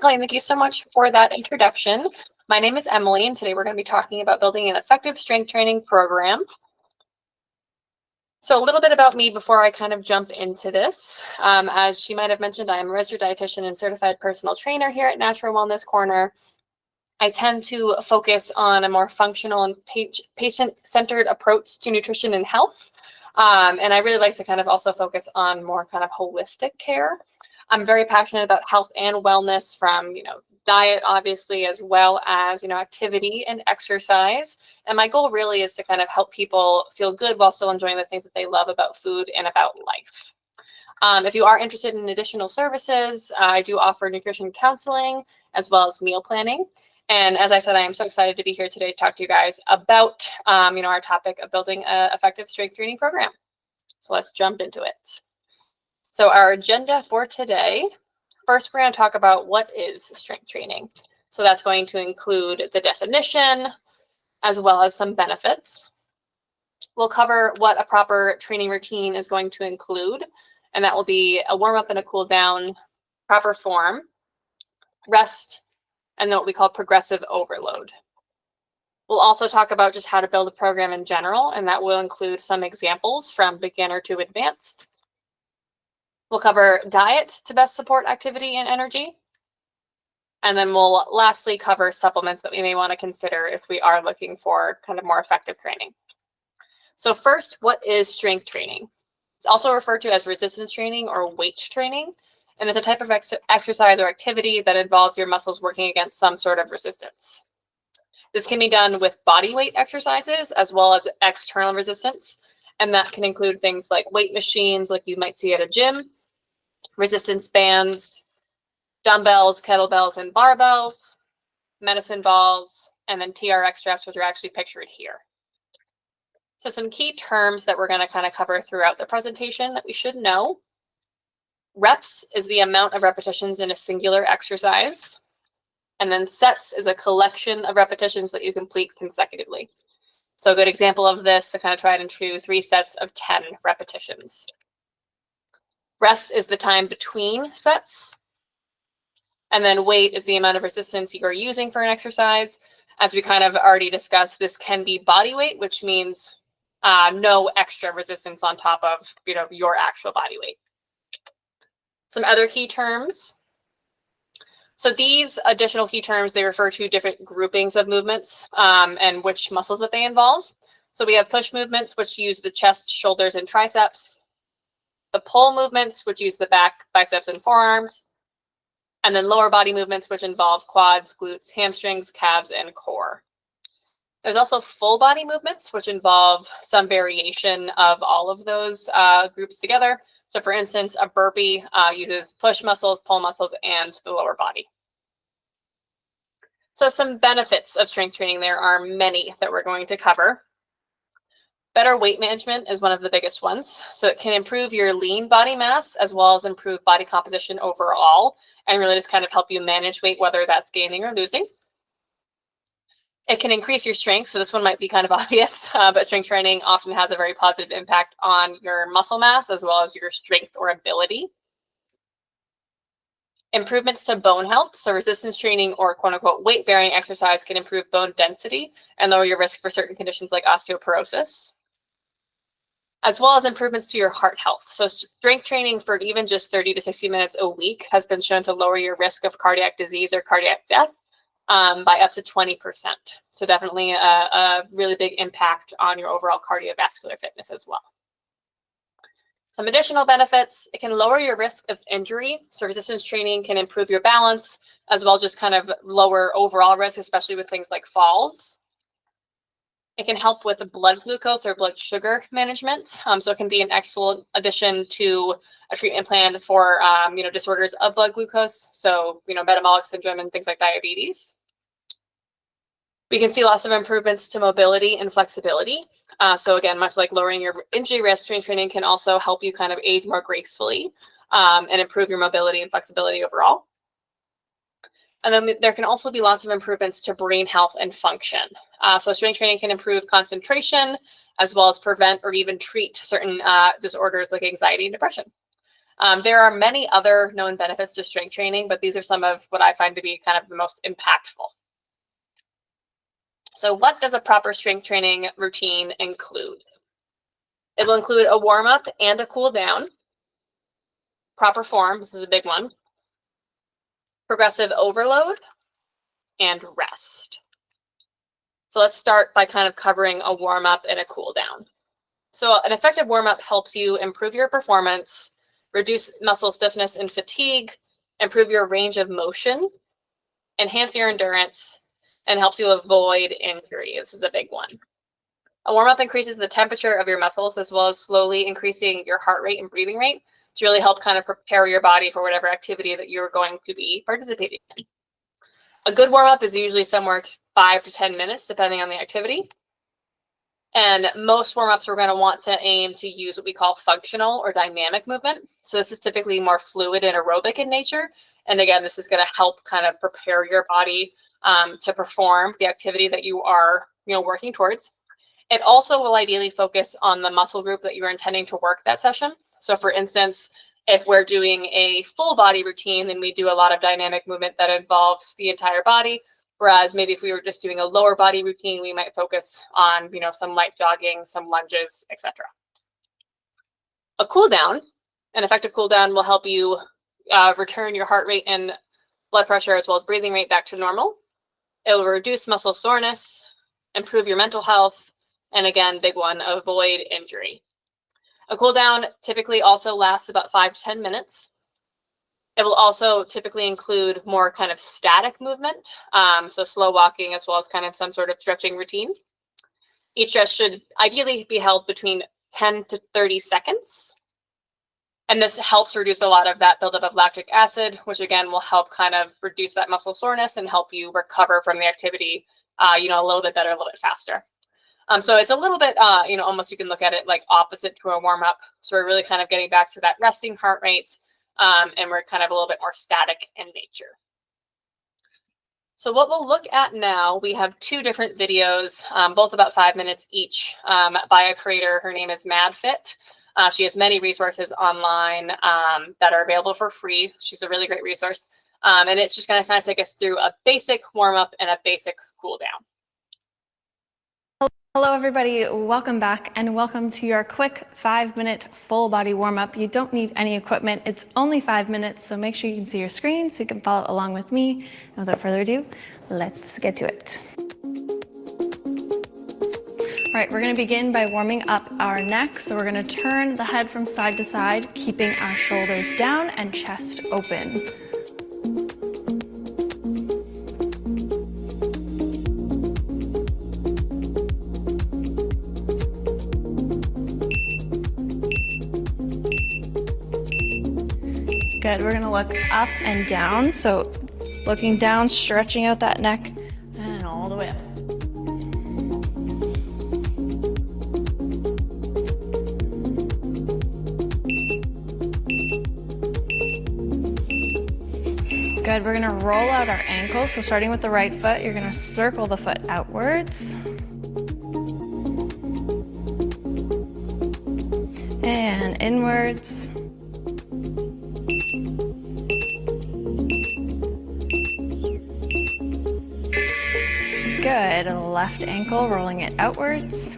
Colleen, thank you so much for that introduction. My name is Emily, and today we're going to be talking about building an effective strength training program. So a little bit about me before I kind of jump into this. As she might have mentioned, I am a registered dietitian and certified personal trainer here at Natural Wellness Corner. I tend to focus on a more functional and patient-centered approach to nutrition and health. And I really like to kind of also focus on more kind of holistic care. I'm very passionate about health and wellness, from, diet, obviously, as well as, activity and exercise. And my goal really is to kind of help people feel good while still enjoying the things that they love about food and about life. If you are interested in additional services, I do offer nutrition counseling as well as meal planning. And as I said, I am so excited to be here today to talk to you guys about, our topic of building an effective strength training program. So let's jump into it. So our agenda for today, first we're going to talk about what is strength training. So that's going to include the definition as well as some benefits. We'll cover what a proper training routine is going to include, and that will be a warm up and a cool down, proper form, rest, and then what we call progressive overload. We'll also talk about just how to build a program in general, and that will include some examples from beginner to advanced. We'll cover diet to best support activity and energy. And then we'll lastly cover supplements that we may want to consider if we are looking for kind of more effective training. So first, what is strength training? It's also referred to as resistance training or weight training. And it's a type of exercise or activity that involves your muscles working against some sort of resistance. This can be done with body weight exercises as well as external resistance. And that can include things like weight machines, like you might see at a gym, resistance bands, dumbbells, kettlebells, and barbells, medicine balls, and then TRX straps, which are actually pictured here. So some key terms that we're going to kind of cover throughout the presentation that we should know. Reps is the amount of repetitions in a singular exercise. And then sets is a collection of repetitions that you complete consecutively. So a good example of this, the kind of tried and true 3 sets of 10 repetitions. Rest is the time between sets. And then weight is the amount of resistance you're using for an exercise. As we kind of already discussed, this can be body weight, which means no extra resistance on top of your actual body weight. Some other key terms. So these additional key terms, they refer to different groupings of movements and which muscles that they involve. So we have push movements, which use the chest, shoulders, and triceps. The pull movements, which use the back, biceps, and forearms. And then lower body movements, which involve quads, glutes, hamstrings, calves, and core. There's also full body movements, which involve some variation of all of those groups together. So for instance, a burpee uses push muscles, pull muscles, and the lower body. So some benefits of strength training, there are many that we're going to cover. Better weight management is one of the biggest ones. So it can improve your lean body mass as well as improve body composition overall, and really just kind of help you manage weight, whether that's gaining or losing. It can increase your strength. So this one might be kind of obvious, but strength training often has a very positive impact on your muscle mass as well as your strength or ability. Improvements to bone health. So resistance training or quote unquote weight bearing exercise can improve bone density and lower your risk for certain conditions like osteoporosis, as well as improvements to your heart health. So strength training for even just 30 to 60 minutes a week has been shown to lower your risk of cardiac disease or cardiac death by up to 20%. So definitely a really big impact on your overall cardiovascular fitness as well. Some additional benefits, it can lower your risk of injury. So resistance training can improve your balance as well, just kind of lower overall risk, especially with things like falls. It can help with blood glucose or blood sugar management. So it can be an excellent addition to a treatment plan for disorders of blood glucose. So metabolic syndrome and things like diabetes. We can see lots of improvements to mobility and flexibility. So again, much like lowering your injury risk, strength training can also help you kind of age more gracefully and improve your mobility and flexibility overall. And then there can also be lots of improvements to brain health and function. So strength training can improve concentration as well as prevent or even treat certain disorders like anxiety and depression. There are many other known benefits to strength training, but these are some of what I find to be kind of the most impactful. So what does a proper strength training routine include? It will include a warm-up and a cool down, proper form, this is a big one, progressive overload, and rest. So let's start by kind of covering a warm-up and a cool down. So an effective warm-up helps you improve your performance, reduce muscle stiffness and fatigue, improve your range of motion, enhance your endurance, and helps you avoid injury. This is a big one. A warm-up increases the temperature of your muscles as well as slowly increasing your heart rate and breathing rate to really help kind of prepare your body for whatever activity that you're going to be participating in. A good warm-up is usually somewhere to 5 to 10 minutes, depending on the activity. And most warm-ups we're going to want to aim to use what we call functional or dynamic movement. So this is typically more fluid and aerobic in nature. And again, this is going to help kind of prepare your body to perform the activity that you are, working towards. It also will ideally focus on the muscle group that you're intending to work that session. So for instance, if we're doing a full body routine, then we do a lot of dynamic movement that involves the entire body. Whereas maybe if we were just doing a lower body routine, we might focus on, some light jogging, some lunges, etc. A cool down, an effective cool down will help you return your heart rate and blood pressure as well as breathing rate back to normal. It will reduce muscle soreness, improve your mental health, and again, big one, avoid injury. A cool down typically also lasts about 5 to 10 minutes. It will also typically include more kind of static movement, so slow walking as well as kind of some sort of stretching routine. Each stretch should ideally be held between 10 to 30 seconds. And this helps reduce a lot of that buildup of lactic acid, which again will help kind of reduce that muscle soreness and help you recover from the activity, a little bit better, a little bit faster. So it's a little bit, almost you can look at it like opposite to a warm-up. So we're really kind of getting back to that resting heart rate, and we're kind of a little bit more static in nature. So what we'll look at now, we have 2 different videos, both about 5 minutes each, by a creator. Her name is MadFit. She has many resources online that are available for free. She's a really great resource. And it's just going to kind of take us through a basic warm-up and a basic cool down. Hello everybody, welcome back and welcome to your quick 5-minute full body warm-up. You don't need any equipment, it's only 5 minutes, so make sure you can see your screen so you can follow along with me. And without further ado, let's get to it. All right, we're gonna begin by warming up our neck. So we're gonna turn the head from side to side, keeping our shoulders down and chest open. Good, we're gonna look up and down. So looking down, stretching out that neck and all the way up. Good, we're gonna roll out our ankles. So starting with the right foot, you're gonna circle the foot outwards. And inwards. Good, left ankle, rolling it outwards.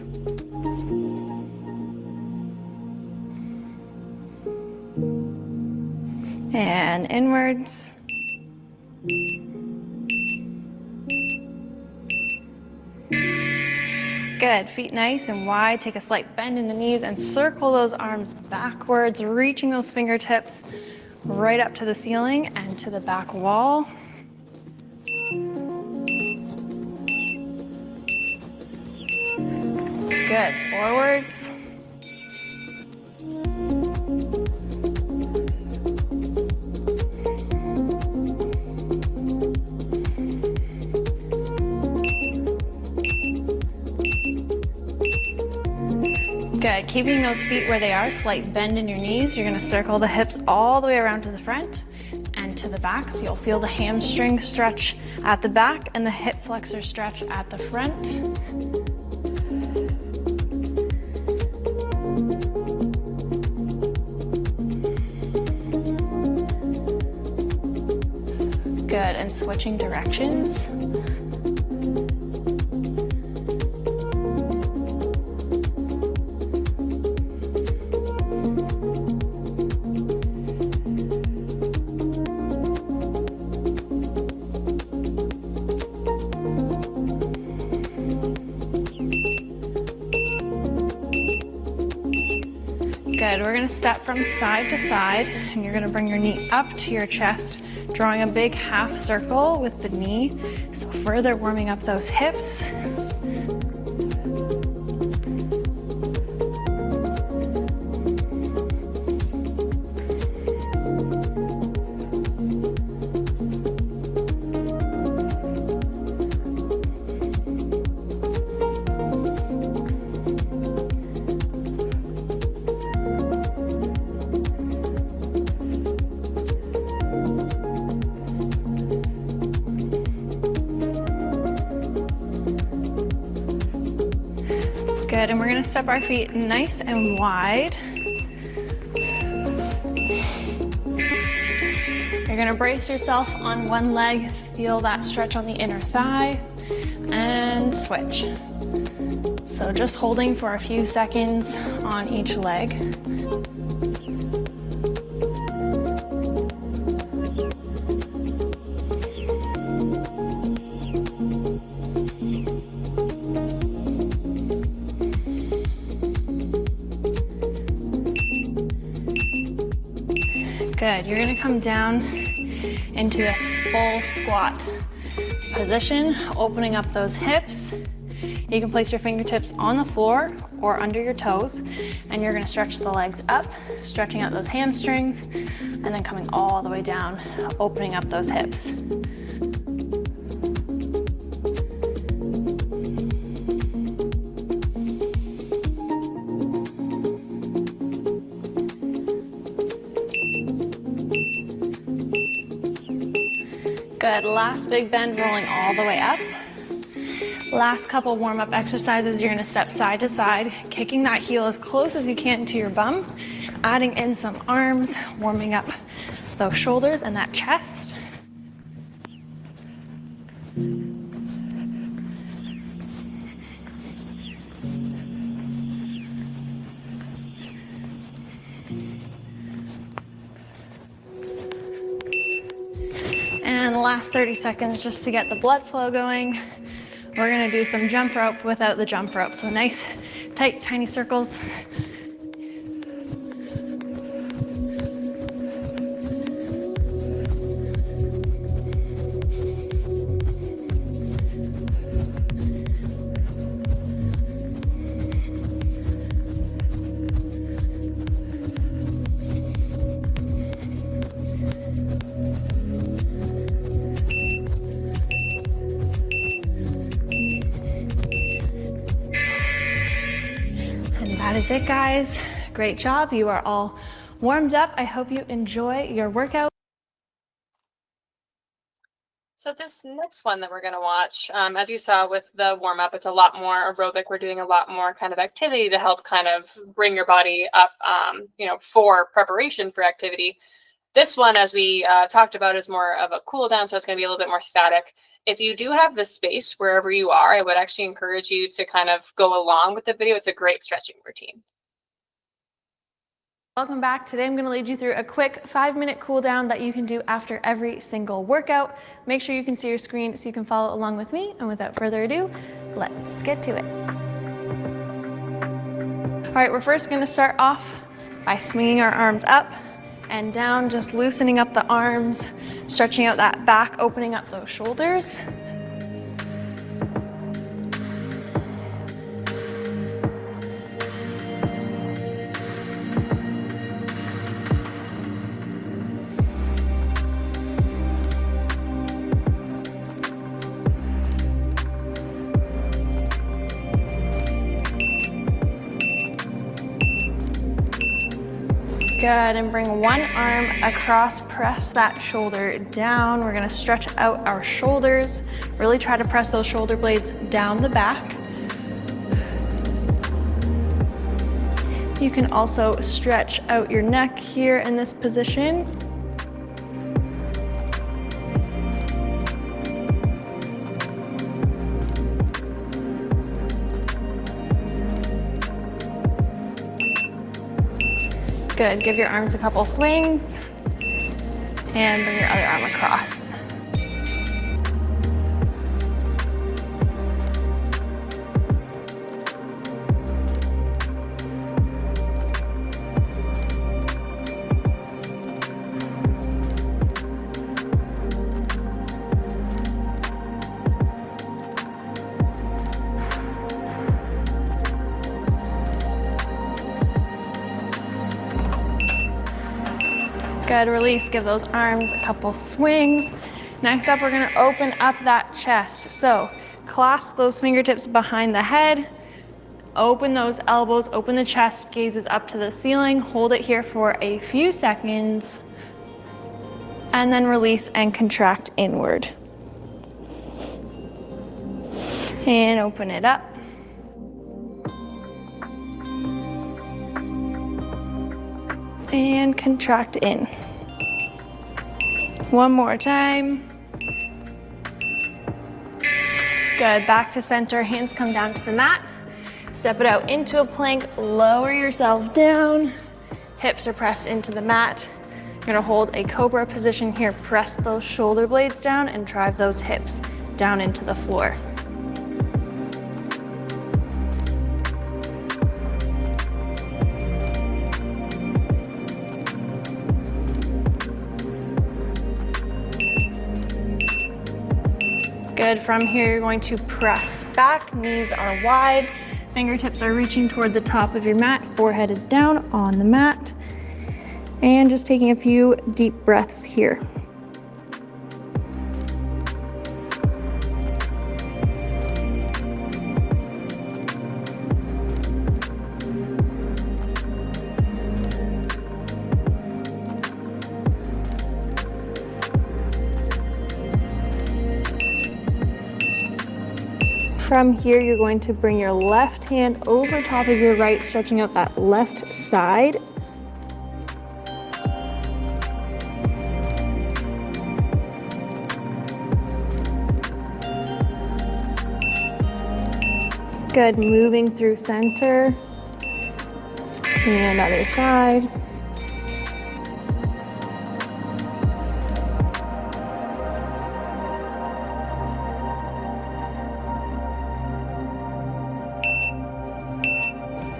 And inwards. Good, feet nice and wide. Take a slight bend in the knees and circle those arms backwards, reaching those fingertips right up to the ceiling and to the back wall. Good, forwards. Good, keeping those feet where they are, slight bend in your knees. You're gonna circle the hips all the way around to the front and to the back. So you'll feel the hamstring stretch at the back and the hip flexor stretch at the front. and switching directions. Good, we're gonna step from side to side, and you're gonna bring your knee up to your chest, drawing a big half circle with the knee, so further warming up those hips. Good, and we're gonna step our feet nice and wide. You're gonna brace yourself on one leg, feel that stretch on the inner thigh, and switch. So just holding for a few seconds on each leg. Good, you're gonna come down into this full squat position, opening up those hips. You can place your fingertips on the floor or under your toes, and you're gonna stretch the legs up, stretching out those hamstrings, and then coming all the way down, opening up those hips. Good, last big bend, rolling all the way up. Last couple warm-up exercises, you're gonna step side to side, kicking that heel as close as you can to your bum, adding in some arms, warming up those shoulders and that chest. And the last 30 seconds just to get the blood flow going. We're gonna do some jump rope without the jump rope. So nice, tight, tiny circles. That is it, guys. Great job. You are all warmed up. I hope you enjoy your workout. So this next one that we're going to watch, as you saw with the warm up, it's a lot more aerobic. We're doing a lot more kind of activity to help kind of bring your body up, for preparation for activity. This one, as we talked about, is more of a cool down. So it's going to be a little bit more static. If you do have the space wherever you are, I would actually encourage you to kind of go along with the video. It's a great stretching routine. Welcome back. Today I'm going to lead you through a quick 5-minute cool down that you can do after every single workout. Make sure you can see your screen so you can follow along with me. And without further ado, let's get to it. All right, we're first going to start off by swinging our arms up and down, just loosening up the arms, stretching out that back, opening up those shoulders. Good, and bring one arm across, press that shoulder down. We're gonna stretch out our shoulders. Really try to press those shoulder blades down the back. You can also stretch out your neck here in this position. Good, give your arms a couple swings and bring your other arm across. Good, release, give those arms a couple swings. Next up, we're gonna open up that chest. So clasp those fingertips behind the head, open those elbows, open the chest, gazes up to the ceiling, hold it here for a few seconds, and then release and contract inward. And open it up. And contract in. One more time. Good, back to center, hands come down to the mat. Step it out into a plank, lower yourself down. Hips are pressed into the mat. You're gonna hold a cobra position here, press those shoulder blades down and drive those hips down into the floor. Good, from here you're going to press back, knees are wide, fingertips are reaching toward the top of your mat, forehead is down on the mat, and just taking a few deep breaths here. From here, you're going to bring your left hand over top of your right, stretching out that left side. Good, moving through center. And other side.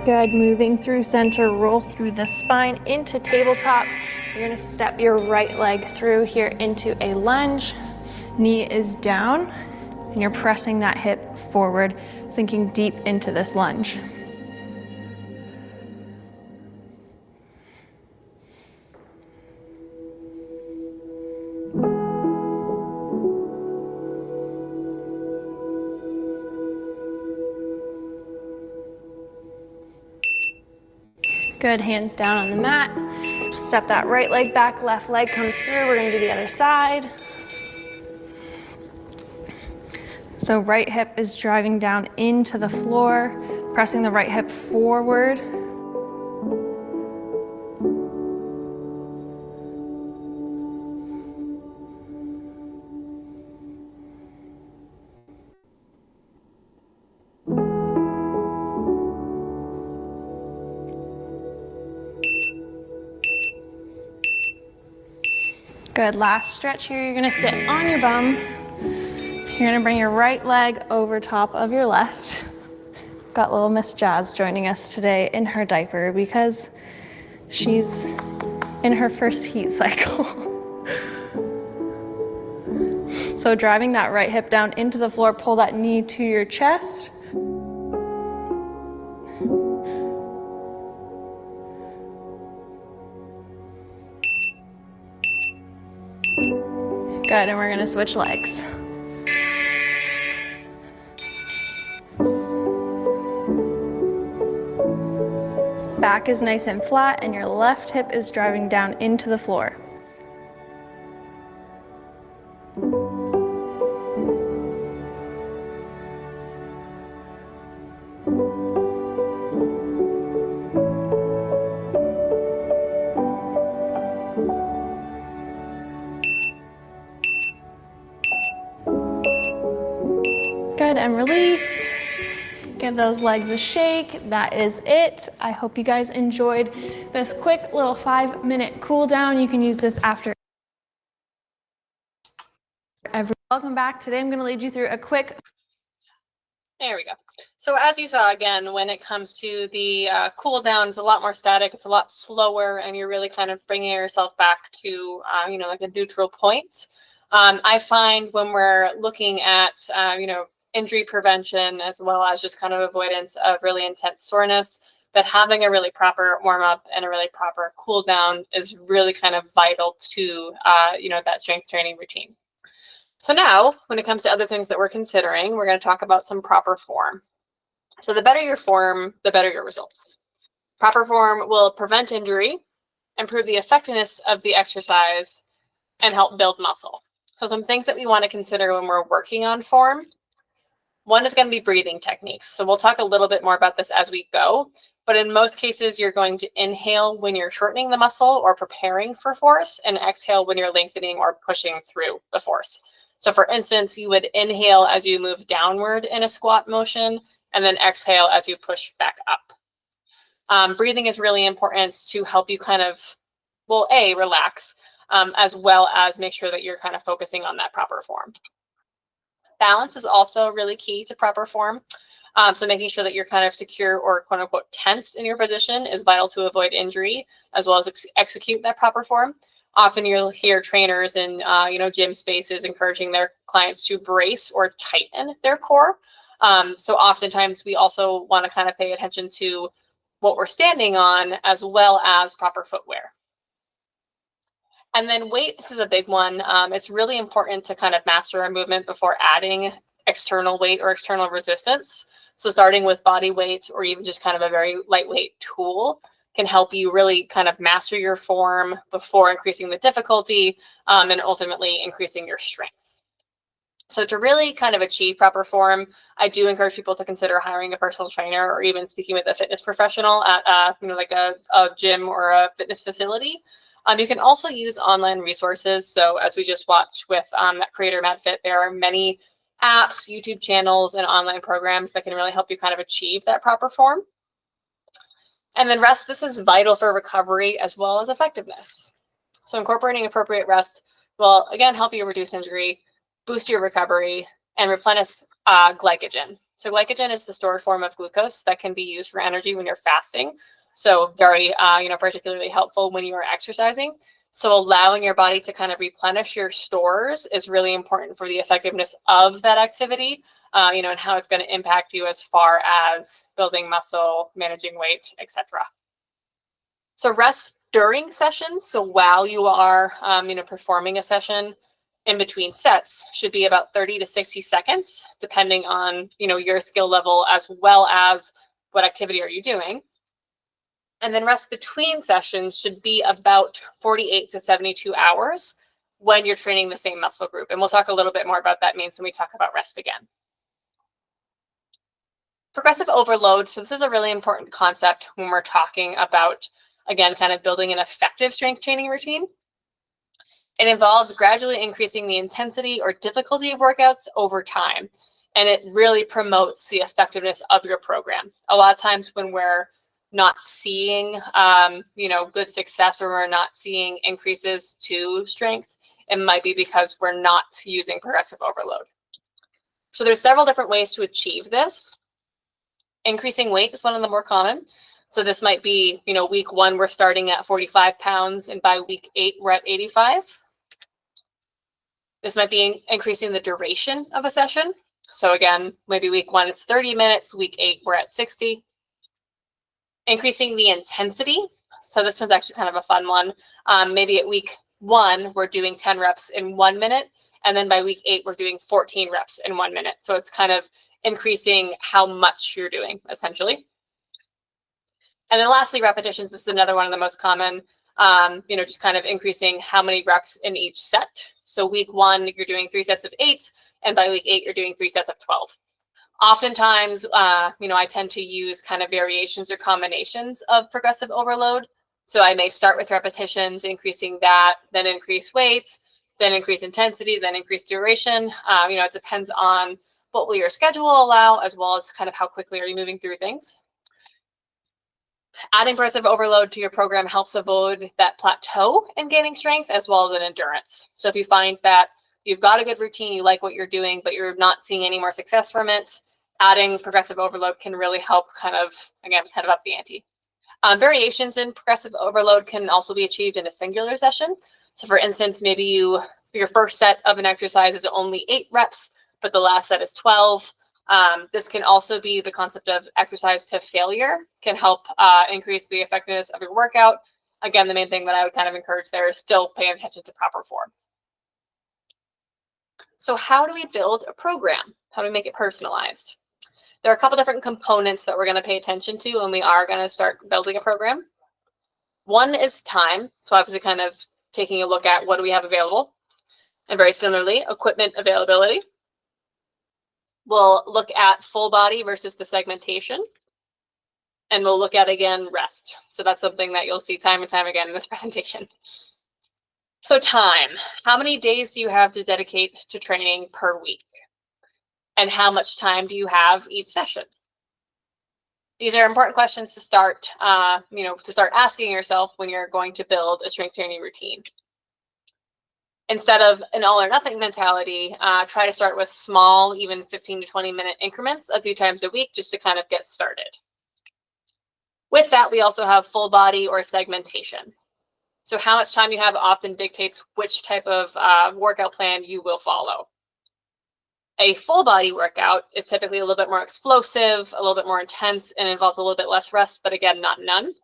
Good, moving through center, roll through the spine into tabletop. You're gonna step your right leg through here into a lunge. Knee is down, and you're pressing that hip forward, sinking deep into this lunge. Good, hands down on the mat. Step that right leg back, left leg comes through. We're gonna do the other side. So right hip is driving down into the floor, pressing the right hip forward. Good, last stretch here. You're gonna sit on your bum. You're gonna bring your right leg over top of your left. Got little Miss Jazz joining us today in her diaper because she's in her first heat cycle. So driving that right hip down into the floor, pull that knee to your chest. Good, and we're gonna switch legs. Back is nice and flat, and your left hip is driving down into the floor. Good, and release. Give those legs a shake. That is it. I hope you guys enjoyed this quick little 5-minute cool down. You can use this after every. Welcome back. Today I'm going to lead you through a quick. There we go. So as you saw, again, when it comes to the cool down, it's a lot more static. It's a lot slower, and you're really kind of bringing yourself back to, like a neutral point. I find when we're looking at, injury prevention, as well as just kind of avoidance of really intense soreness, that having a really proper warm up and a really proper cool down is really kind of vital to, that strength training routine. So now, when it comes to other things that we're considering, we're going to talk about some proper form. So the better your form, the better your results. Proper form will prevent injury, improve the effectiveness of the exercise, and help build muscle. So some things that we want to consider when we're working on form. One is going to be breathing techniques. So we'll talk a little bit more about this as we go, but in most cases, you're going to inhale when you're shortening the muscle or preparing for force, and exhale when you're lengthening or pushing through the force. So for instance, you would inhale as you move downward in a squat motion, and then exhale as you push back up. Breathing is really important to help you kind of, relax, as well as make sure that you're kind of focusing on that proper form. Balance is also really key to proper form. So making sure that you're kind of secure or quote unquote tense in your position is vital to avoid injury, as well as execute that proper form. Often you'll hear trainers in gym spaces encouraging their clients to brace or tighten their core. So oftentimes we also want to kind of pay attention to what we're standing on, as well as proper footwear. And then weight, this is a big one. It's really important to kind of master a movement before adding external weight or external resistance. So starting with body weight, or even just kind of a very lightweight tool, can help you really kind of master your form before increasing the difficulty, and ultimately increasing your strength. So to really kind of achieve proper form, I do encourage people to consider hiring a personal trainer, or even speaking with a fitness professional at like a gym or a fitness facility. You can also use online resources. So as we just watched with that creator MadFit, there are many apps, YouTube channels, and online programs that can really help you kind of achieve that proper form. And then rest, this is vital for recovery as well as effectiveness. So incorporating appropriate rest will, again, help you reduce injury, boost your recovery, and replenish glycogen. So glycogen is the stored form of glucose that can be used for energy when you're fasting. So very, particularly helpful when you are exercising. So allowing your body to kind of replenish your stores is really important for the effectiveness of that activity, and how it's going to impact you as far as building muscle, managing weight, etc. So rest during sessions, so while you are, performing a session, in between sets should be about 30 to 60 seconds, depending on, your skill level, as well as what activity are you doing. And then rest between sessions should be about 48 to 72 hours when you're training the same muscle group. And we'll talk a little bit more about that means when we talk about rest again. Progressive overload. So this is a really important concept when we're talking about, again, kind of building an effective strength training routine. It involves gradually increasing the intensity or difficulty of workouts over time. And it really promotes the effectiveness of your program. A lot of times when we're not seeing, good success, or we're not seeing increases to strength, it might be because we're not using progressive overload. So there's several different ways to achieve this. Increasing weight is one of the more common. So this might be, week 1, we're starting at 45 pounds, and by week 8, we're at 85. This might be increasing the duration of a session. So again, maybe week 1, it's 30 minutes. Week 8, we're at 60. Increasing the intensity. So this one's actually kind of a fun one. Maybe at week 1, we're doing 10 reps in 1 minute. And then by week 8, we're doing 14 reps in 1 minute. So it's kind of increasing how much you're doing, essentially. And then lastly, repetitions. This is another one of the most common, just kind of increasing how many reps in each set. So week 1, you're doing 3 sets of 8. And by week 8, you're doing 3 sets of 12. Oftentimes, I tend to use kind of variations or combinations of progressive overload. So I may start with repetitions, increasing that, then increase weight, then increase intensity, then increase duration. It depends on What will your schedule allow, as well as kind of how quickly are you moving through things? Adding progressive overload to your program helps avoid that plateau in gaining strength as well as in endurance. So if you find that you've got a good routine, you like what you're doing, but you're not seeing any more success from it, adding progressive overload can really help kind of up the ante. Variations in progressive overload can also be achieved in a singular session. So for instance, maybe your first set of an exercise is only 8 reps, but the last set is 12. This can also be the concept of exercise to failure, can help increase the effectiveness of your workout. Again, the main thing that I would kind of encourage there is still paying attention to proper form. So how do we build a program? How do we make it personalized? There are a couple different components that we're going to pay attention to when we are going to start building a program. One is time. So obviously kind of taking a look at what do we have available. And very similarly, equipment availability. We'll look at full body versus the segmentation. And we'll look at, again, rest. So that's something that you'll see time and time again in this presentation. So time. How many days do you have to dedicate to training per week? And how much time do you have each session? These are important questions to start, to start asking yourself when you're going to build a strength training routine. Instead of an all or nothing mentality, try to start with small, even 15 to 20 minute increments a few times a week just to kind of get started. With that, we also have full body or segmentation. So how much time you have often dictates which type of workout plan you will follow. A full body workout is typically a little bit more explosive, a little bit more intense, and involves a little bit less rest, but again, not none.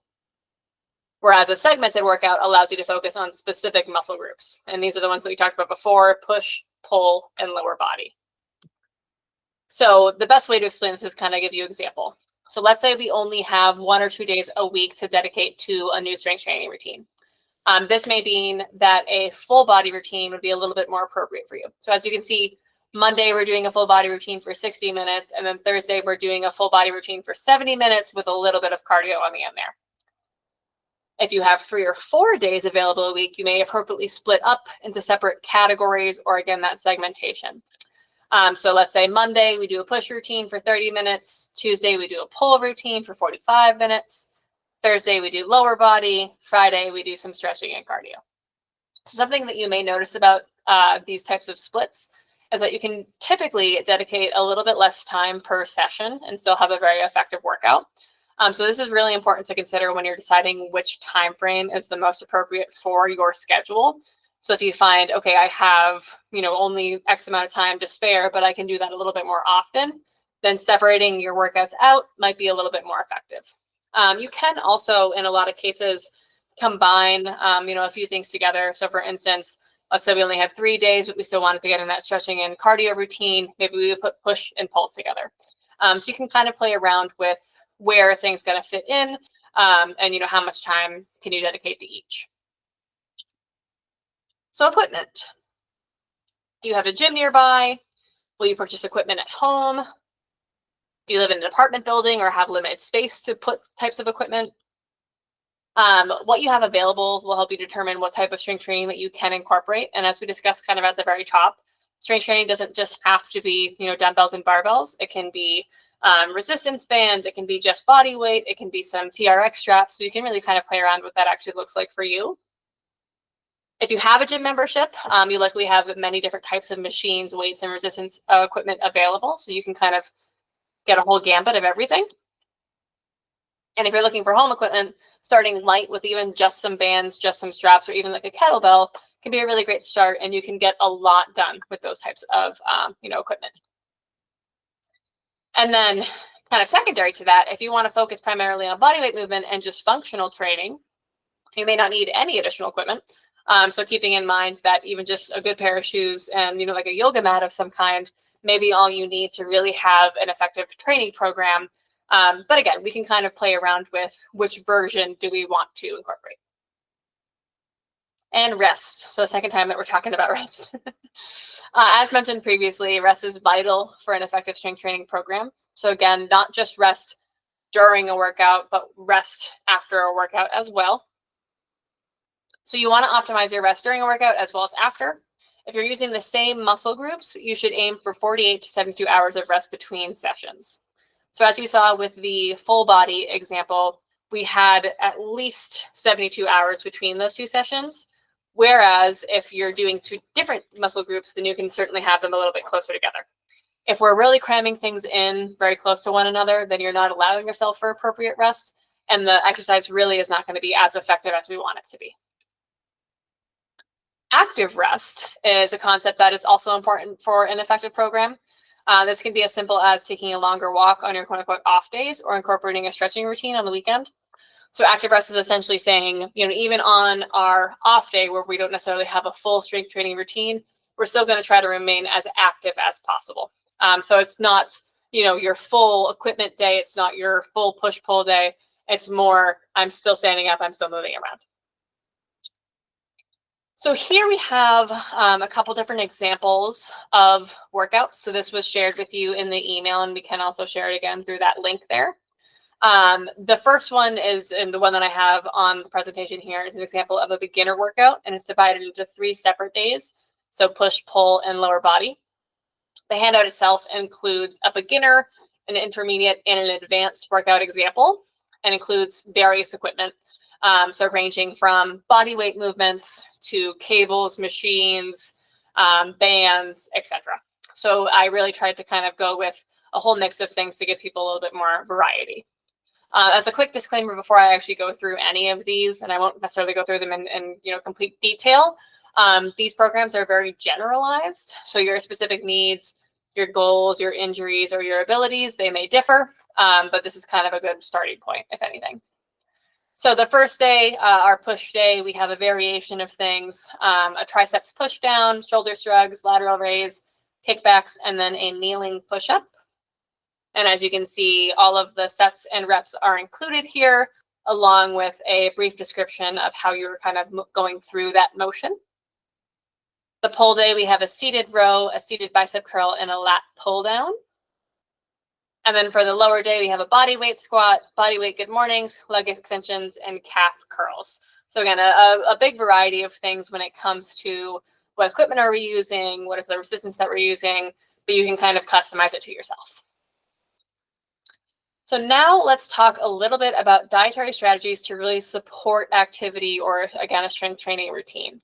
Whereas a segmented workout allows you to focus on specific muscle groups. And these are the ones that we talked about before: push, pull, and lower body. So the best way to explain this is kind of give you an example. So let's say we only have 1 or 2 days a week to dedicate to a new strength training routine. This may mean that a full body routine would be a little bit more appropriate for you. So as you can see, Monday, we're doing a full body routine for 60 minutes. And then Thursday, we're doing a full body routine for 70 minutes with a little bit of cardio on the end there. If you have 3 or 4 days available a week, you may appropriately split up into separate categories, or again, that segmentation. So let's say Monday, we do a push routine for 30 minutes. Tuesday, we do a pull routine for 45 minutes. Thursday, we do lower body. Friday, we do some stretching and cardio. So something that you may notice about these types of splits is that you can typically dedicate a little bit less time per session and still have a very effective workout. So this is really important to consider when you're deciding which time frame is the most appropriate for your schedule. So if you find, okay, I have, only X amount of time to spare, but I can do that a little bit more often, then separating your workouts out might be a little bit more effective. You can also, in a lot of cases, combine, a few things together. So for instance, let's say we only had 3 days, but we still wanted to get in that stretching and cardio routine. Maybe we would put push and pull together. So you can kind of play around with where things going to fit in, and how much time can you dedicate to each. So equipment. Do you have a gym nearby? Will you purchase equipment at home? Do you live in an apartment building or have limited space to put types of equipment? What you have available will help you determine what type of strength training that you can incorporate. And as we discussed kind of at the very top, strength training doesn't just have to be, dumbbells and barbells. It can be resistance bands. It can be just body weight. It can be some TRX straps. So you can really kind of play around with what that actually looks like for you. If you have a gym membership, you likely have many different types of machines, weights, and resistance equipment available. So you can kind of get a whole gambit of everything. And if you're looking for home equipment, starting light with even just some bands, just some straps, or even like a kettlebell can be a really great start, and you can get a lot done with those types of equipment. And then kind of secondary to that, if you want to focus primarily on bodyweight movement and just functional training, you may not need any additional equipment. So keeping in mind that even just a good pair of shoes and, like a yoga mat of some kind, may be all you need to really have an effective training program. But again, we can kind of play around with which version do we want to incorporate. And rest. So the second time that we're talking about rest. As mentioned previously, rest is vital for an effective strength training program. So again, not just rest during a workout, but rest after a workout as well. So you want to optimize your rest during a workout as well as after. if you're using the same muscle groups, you should aim for 48 to 72 hours of rest between sessions. So as you saw with the full body example, we had at least 72 hours between those two sessions. Whereas if you're doing two different muscle groups, then you can certainly have them a little bit closer together. If we're really cramming things in very close to one another, then you're not allowing yourself for appropriate rest, and the exercise really is not going to be as effective as we want it to be. Active rest is a concept that is also important for an effective program. This can be as simple as taking a longer walk on your quote-unquote off days or incorporating a stretching routine on the weekend. So active rest is essentially saying, even on our off day where we don't necessarily have a full strength training routine, we're still going to try to remain as active as possible. So it's not, your full equipment day. It's not your full push-pull day. It's more, I'm still standing up. I'm still moving around. So here we have a couple different examples of workouts. So this was shared with you in the email, and we can also share it again through that link there. The first one is, and the one that I have on the presentation here is an example of a beginner workout, and it's divided into 3 separate days. So push, pull, and lower body. The handout itself includes a beginner, an intermediate, and an advanced workout example, and includes various equipment. So ranging from body weight movements to cables, machines, bands, etc. So I really tried to kind of go with a whole mix of things to give people a little bit more variety. As a quick disclaimer before I actually go through any of these, and I won't necessarily go through them in complete detail, these programs are very generalized. So your specific needs, your goals, your injuries, or your abilities, they may differ, but this is kind of a good starting point, if anything. So the first day, our push day, we have a variation of things, a triceps push down, shoulder shrugs, lateral raise, kickbacks, and then a kneeling push-up. And as you can see, all of the sets and reps are included here, along with a brief description of how you're kind of going through that motion. The pull day, we have a seated row, a seated bicep curl, and a lat pull down. And then for the lower day, we have a body weight squat, body weight good mornings, leg extensions, and calf curls. So again, a big variety of things when it comes to what equipment are we using, what is the resistance that we're using, but you can kind of customize it to yourself. So now let's talk a little bit about dietary strategies to really support activity or, again, a strength training routine.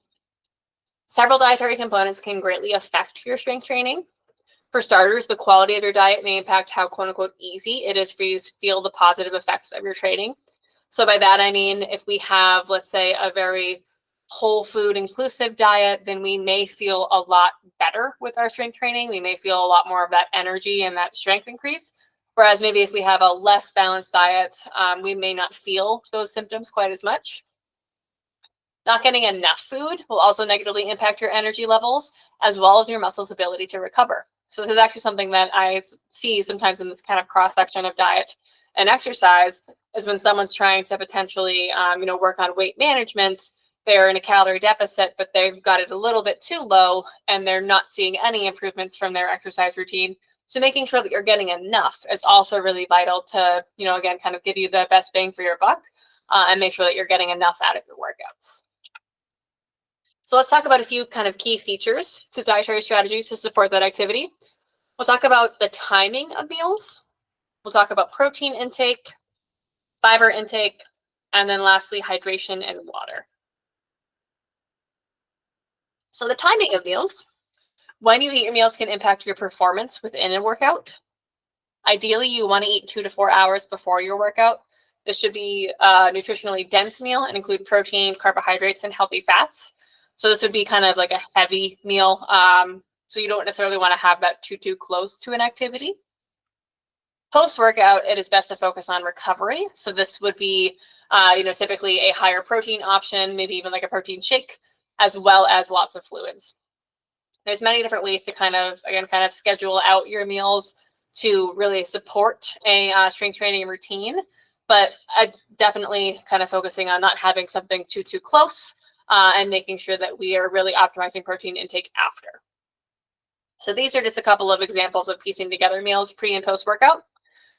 Several dietary components can greatly affect your strength training. For starters, the quality of your diet may impact how quote-unquote easy it is for you to feel the positive effects of your training. So by that, I mean, if we have, let's say, a very whole food inclusive diet, then we may feel a lot better with our strength training. We may feel a lot more of that energy and that strength increase. Whereas maybe if we have a less balanced diet, we may not feel those symptoms quite as much. Not getting enough food will also negatively impact your energy levels, as well as your muscles' ability to recover. So this is actually something that I see sometimes in this kind of cross-section of diet and exercise, is when someone's trying to potentially, work on weight management, they're in a calorie deficit, but they've got it a little bit too low, and they're not seeing any improvements from their exercise routine. So making sure that you're getting enough is also really vital to, again, kind of give you the best bang for your buck, and make sure that you're getting enough out of your workouts. So let's talk about a few kind of key features to dietary strategies to support that activity. We'll talk about the timing of meals. We'll talk about protein intake, fiber intake, and then lastly, hydration and water. So the timing of meals. When you eat your meals can impact your performance within a workout. Ideally, you want to eat 2 to 4 hours before your workout. This should be a nutritionally dense meal and include protein, carbohydrates, and healthy fats. So this would be kind of like a heavy meal. So you don't necessarily want to have that too close to an activity. Post-workout, it is best to focus on recovery. So this would be, typically a higher protein option, maybe even like a protein shake, as well as lots of fluids. There's many different ways to kind of schedule out your meals to really support a strength training routine, but I definitely kind of focusing on not having something too close and making sure that we are really optimizing protein intake after. So these are just a couple of examples of piecing together meals pre and post workout.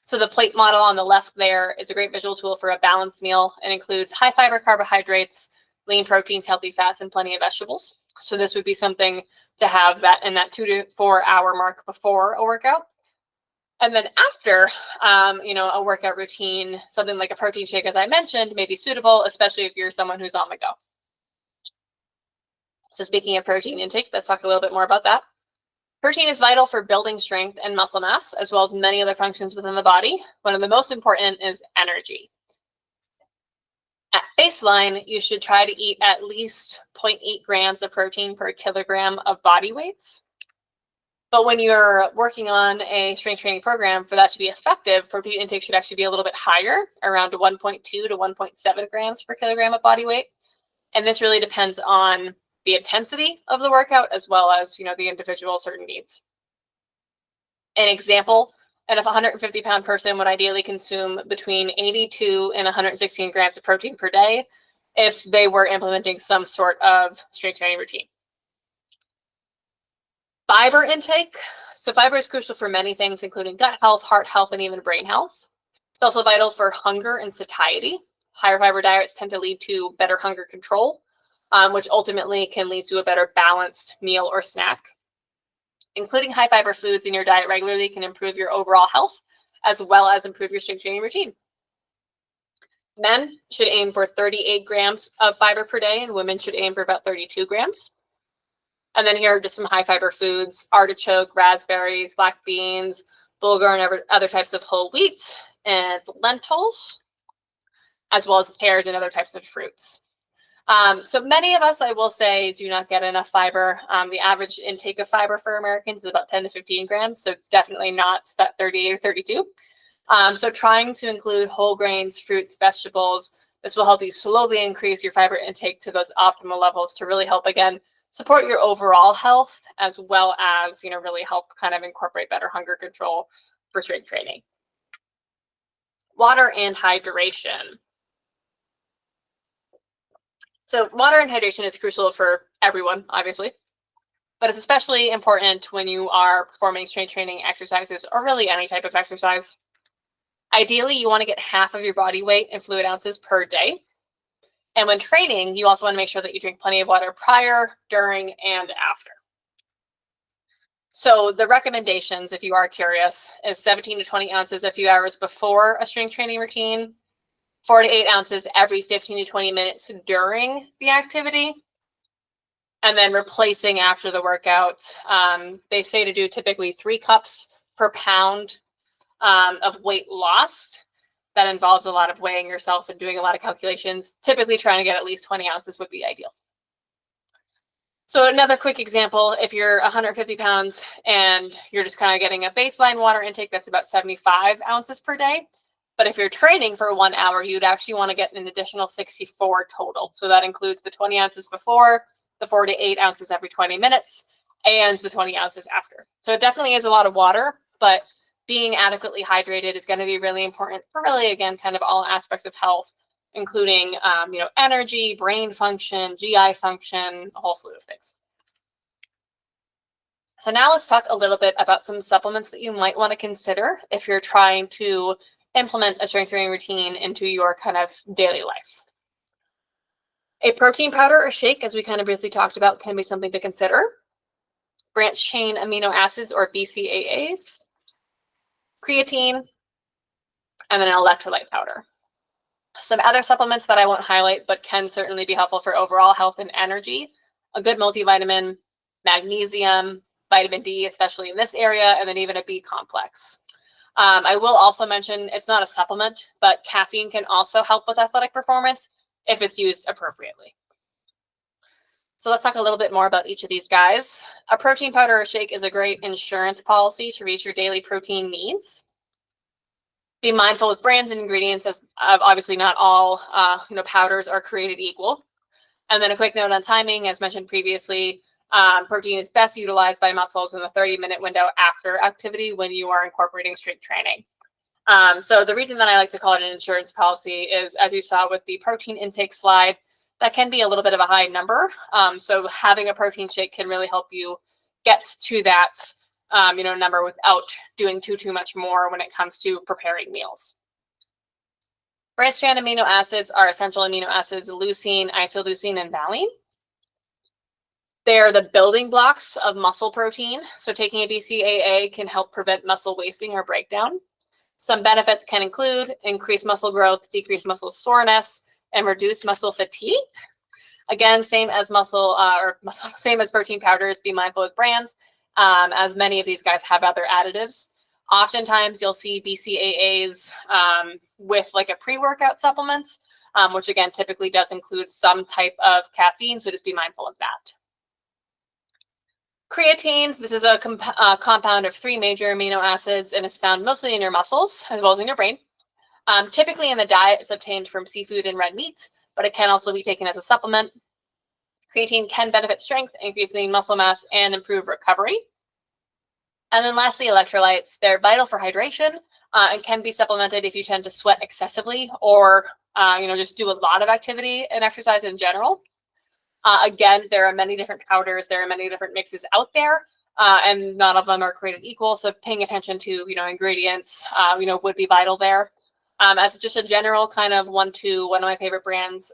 So the plate model on the left there is a great visual tool for a balanced meal. It includes high fiber carbohydrates, lean proteins, healthy fats, and plenty of vegetables. So this would be something to have that in that 2 to 4 hour mark before a workout. And then after, a workout routine, something like a protein shake, as I mentioned, may be suitable, especially if you're someone who's on the go. So speaking of protein intake, let's talk a little bit more about that. Protein is vital for building strength and muscle mass, as well as many other functions within the body. One of the most important is energy. At baseline, you should try to eat at least 0.8 grams of protein per kilogram of body weight. But when you're working on a strength training program, for that to be effective, protein intake should actually be a little bit higher, around 1.2 to 1.7 grams per kilogram of body weight. And this really depends on the intensity of the workout, as well as, the individual certain needs. An example, and if a 150-pound person would ideally consume between 82 and 116 grams of protein per day if they were implementing some sort of strength training routine. Fiber intake. So fiber is crucial for many things, including gut health, heart health, and even brain health. It's also vital for hunger and satiety. Higher fiber diets tend to lead to better hunger control, which ultimately can lead to a better balanced meal or snack. Including high fiber foods in your diet regularly can improve your overall health, as well as improve your strength training routine. Men should aim for 38 grams of fiber per day, and women should aim for about 32 grams. And then here are just some high fiber foods: artichoke, raspberries, black beans, bulgur, and other types of whole wheat, and lentils, as well as pears and other types of fruits. So many of us, I will say, do not get enough fiber. The average intake of fiber for Americans is about 10 to 15 grams, so definitely not that 38 or 32. So trying to include whole grains, fruits, vegetables, this will help you slowly increase your fiber intake to those optimal levels to really help, again, support your overall health, as well as, really help kind of incorporate better hunger control for strength training. Water and hydration. So water and hydration is crucial for everyone, obviously, but it's especially important when you are performing strength training exercises, or really any type of exercise. Ideally, you want to get half of your body weight in fluid ounces per day. And when training, you also want to make sure that you drink plenty of water prior, during, and after. So the recommendations, if you are curious, is 17 to 20 ounces a few hours before a strength training routine, 4 to 8 ounces every 15 to 20 minutes during the activity, and then replacing after the workout. They say to do typically 3 cups per pound of weight lost. That involves a lot of weighing yourself and doing a lot of calculations. Typically trying to get at least 20 ounces would be ideal. So another quick example, if you're 150 pounds and you're just kind of getting a baseline water intake, that's about 75 ounces per day. But if you're training for 1 hour, you'd actually want to get an additional 64 total. So that includes the 20 ounces before, the 4 to 8 ounces every 20 minutes, and the 20 ounces after. So it definitely is a lot of water, but being adequately hydrated is going to be really important for really, again, kind of all aspects of health, including, energy, brain function, GI function, a whole slew of things. So now let's talk a little bit about some supplements that you might want to consider if you're trying to implement a strength training routine into your kind of daily life. A protein powder or shake, as we kind of briefly talked about, can be something to consider. Branched chain amino acids, or BCAAs, creatine, and then an electrolyte powder. Some other supplements that I won't highlight, but can certainly be helpful for overall health and energy: a good multivitamin, magnesium, vitamin D, especially in this area, and then even a B complex. I will also mention, it's not a supplement, but caffeine can also help with athletic performance if it's used appropriately. So let's talk a little bit more about each of these guys. A protein powder or shake is a great insurance policy to reach your daily protein needs. Be mindful with brands and ingredients, as obviously not all powders are created equal. And then a quick note on timing, as mentioned previously, protein is best utilized by muscles in the 30-minute window after activity when you are incorporating strength training. So the reason that I like to call it an insurance policy is, as you saw with the protein intake slide, that can be a little bit of a high number. So having a protein shake can really help you get to that number without doing too much more when it comes to preparing meals. Branched chain amino acids are essential amino acids: leucine, isoleucine, and valine. They're the building blocks of muscle protein. So taking a BCAA can help prevent muscle wasting or breakdown. Some benefits can include increased muscle growth, decreased muscle soreness, and reduce muscle fatigue. Again, same as same as protein powders. Be mindful with brands, as many of these guys have other additives. Oftentimes, you'll see BCAAs with like a pre-workout supplement, which again typically does include some type of caffeine. So just be mindful of that. Creatine, this is a compound of 3 major amino acids and is found mostly in your muscles as well as in your brain. Typically in the diet, it's obtained from seafood and red meat, but it can also be taken as a supplement. Creatine can benefit strength, increase lean muscle mass, and improve recovery. And then lastly, electrolytes. They're vital for hydration and can be supplemented if you tend to sweat excessively or just do a lot of activity and exercise in general. Again, there are many different powders, there are many different mixes out there, and none of them are created equal. So paying attention to, ingredients, would be vital there. As just a general kind of one of my favorite brands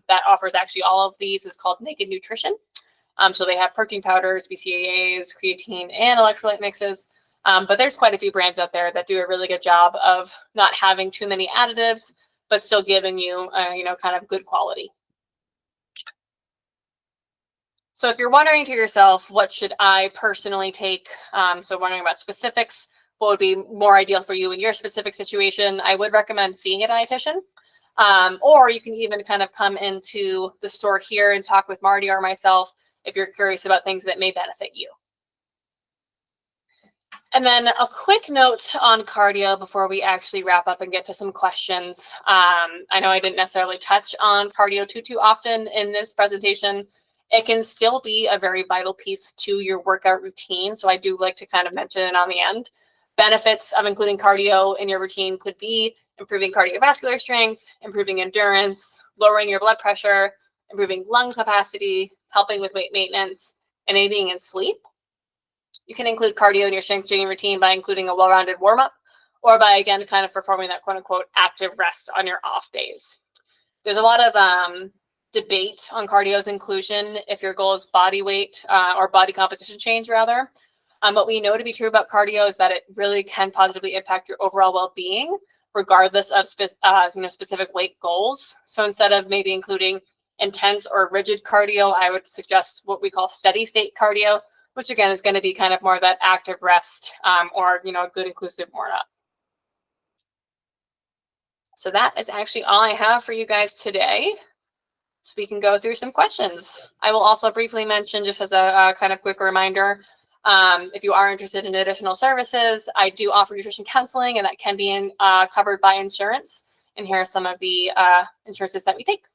that offers actually all of these is called Naked Nutrition. So they have protein powders, BCAAs, creatine, and electrolyte mixes. But there's quite a few brands out there that do a really good job of not having too many additives, but still giving you, kind of good quality. So if you're wondering to yourself, what should I personally take? So wondering about specifics, what would be more ideal for you in your specific situation, I would recommend seeing a dietitian. Or you can even kind of come into the store here and talk with Marty or myself if you're curious about things that may benefit you. And then a quick note on cardio before we actually wrap up and get to some questions. I know I didn't necessarily touch on cardio too often in this presentation. It can still be a very vital piece to your workout routine. So I do like to kind of mention it on the end. Benefits of including cardio in your routine could be improving cardiovascular strength, improving endurance, lowering your blood pressure, improving lung capacity, helping with weight maintenance, and aiding in sleep. You can include cardio in your strength training routine by including a well-rounded warm-up or by, again, kind of performing that quote-unquote active rest on your off days. There's a lot of debate on cardio's inclusion if your goal is body weight or body composition change, rather. What we know to be true about cardio is that it really can positively impact your overall well-being, regardless of specific weight goals. So instead of maybe including intense or rigid cardio, I would suggest what we call steady state cardio, which again is going to be kind of more of that active rest or a good inclusive warm-up. So that is actually all I have for you guys today. So we can go through some questions. I will also briefly mention, just as a kind of quick reminder, if you are interested in additional services, I do offer nutrition counseling, and that can be covered by insurance. And here are some of the insurances that we take.